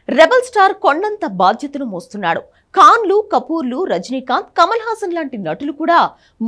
Rebel star కొండంత బాధ్యతను మోస్తున్నాడు. ఖాన్లు, కపూర్లు, రజనీకాంత్, కమల్ హాసన్ లాంటి నటులు కూడా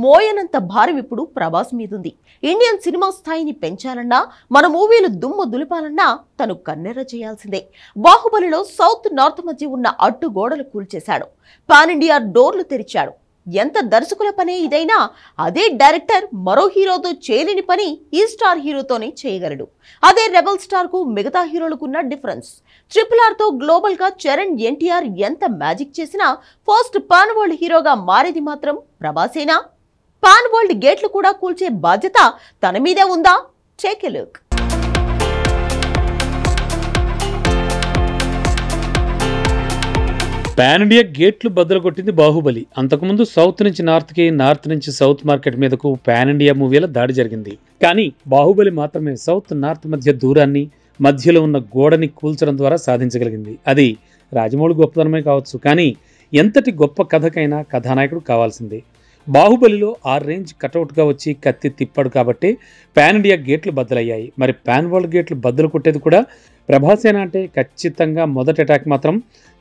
మోయనంత భారం ఇప్పుడు ప్రభాస్ మీదుంది. ఇండియన్ సినిమా స్థాయిని పెంచాలన్నా, మన మూవీలు దుమ్ము దులిపాలన్నా తను కన్నెర్ర చేయాల్సిందే. బాహుబలిలో సౌత్ నార్త్ మధ్య ఉన్న అడ్డు గోడలు కూల్చేశాడు. పాన్ ఇండియా డోర్లు తెరిచాడు. ఎంత దర్శకుల పనే ఇదైనా అదే డైరెక్టర్ మరో హీరోతో చేయలేని పని ఈ స్టార్ హీరోతోనే చేయగలడు. అదే రెబల్ స్టార్ కు మిగతా హీరోలకున్న డిఫరెన్స్. RRR తో గ్లోబల్ గా చరణ్, ఎన్టీఆర్ ఎంత మ్యాజిక్ చేసినా ఫస్ట్ పాన్ వరల్డ్ హీరోగా మారేది మాత్రం ప్రభాసేనా? పాన్ వరల్డ్ గేట్లు కూడా కూల్చే బాధ్యత తన మీదే ఉందా? Take a look. Pan India గేట్లు బద్దలు కొట్టింది బాహుబలి. అంతకుముందు సౌత్ నుంచి నార్త్కి, నార్త్ నుంచి సౌత్ మార్కెట్ మీదకు పాన్ ఇండియా మూవీల దాడి జరిగింది. కానీ బాహుబలి మాత్రమే సౌత్ నార్త్ మధ్య దూరాన్ని, మధ్యలో ఉన్న గోడని కూల్చడం ద్వారా సాధించగలిగింది. అది రాజమౌళి గొప్పతనమే కావచ్చు, కానీ ఎంతటి గొప్ప కథకైనా కథానాయకుడు కావాల్సిందే. బాహుబలిలో ఆ రేంజ్ కటౌట్గా వచ్చి కత్తి తిప్పాడు కాబట్టి పాన్ ఇండియా గేట్లు బద్దలయ్యాయి. మరి పాన్ వరల్డ్ గేట్లు బద్దలు కొట్టేది కూడా ప్రభాసేనా అంటే ఖచ్చితంగా మొదటి అటాక్ మాత్రం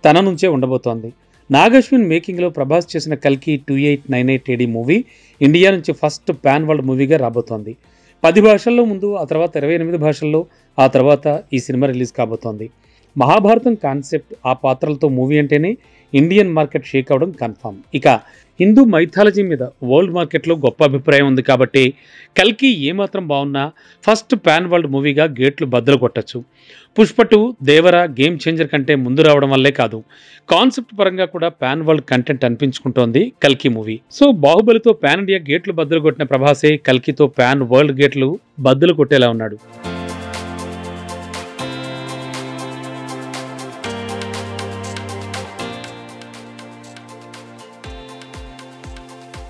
తన నుంచే ఉండబోతోంది. నాగశ్విన్ మేకింగ్లో ప్రభాస్ చేసిన కల్కి 2898 AD మూవీ ఇండియా నుంచి ఫస్ట్ పాన్ వరల్డ్ మూవీగా రాబోతోంది. 10 భాషల్లో ముందు, ఆ తర్వాత 28 భాషల్లో, ఆ తర్వాత ఈ సినిమా రిలీజ్ కాబోతోంది. మహాభారతం కాన్సెప్ట్, ఆ పాత్రలతో మూవీ అంటేనే ఇండియన్ మార్కెట్ షేక్ అవడం కన్ఫామ్. ఇక హిందూ మైథాలజీ మీద వరల్డ్ మార్కెట్లో గొప్ప అభిప్రాయం ఉంది కాబట్టి కల్కి ఏమాత్రం బాగున్నా ఫస్ట్ పాన్ వరల్డ్ మూవీగా గేట్లు బద్దలు కొట్టచ్చు. పుష్ప 2, దేవర గేమ్ చేంజర్ కంటే ముందు రావడం వల్లే కాదు, కాన్సెప్ట్ పరంగా కూడా పాన్ వరల్డ్ కంటెంట్ అనిపించుకుంటోంది కల్కి మూవీ. సో బాహుబలితో పాన్ ఇండియా గేట్లు బద్దలు కొట్టిన ప్రభాసే కల్కితో పాన్ వరల్డ్ గేట్లు బద్దలు కొట్టేలా ఉన్నాడు.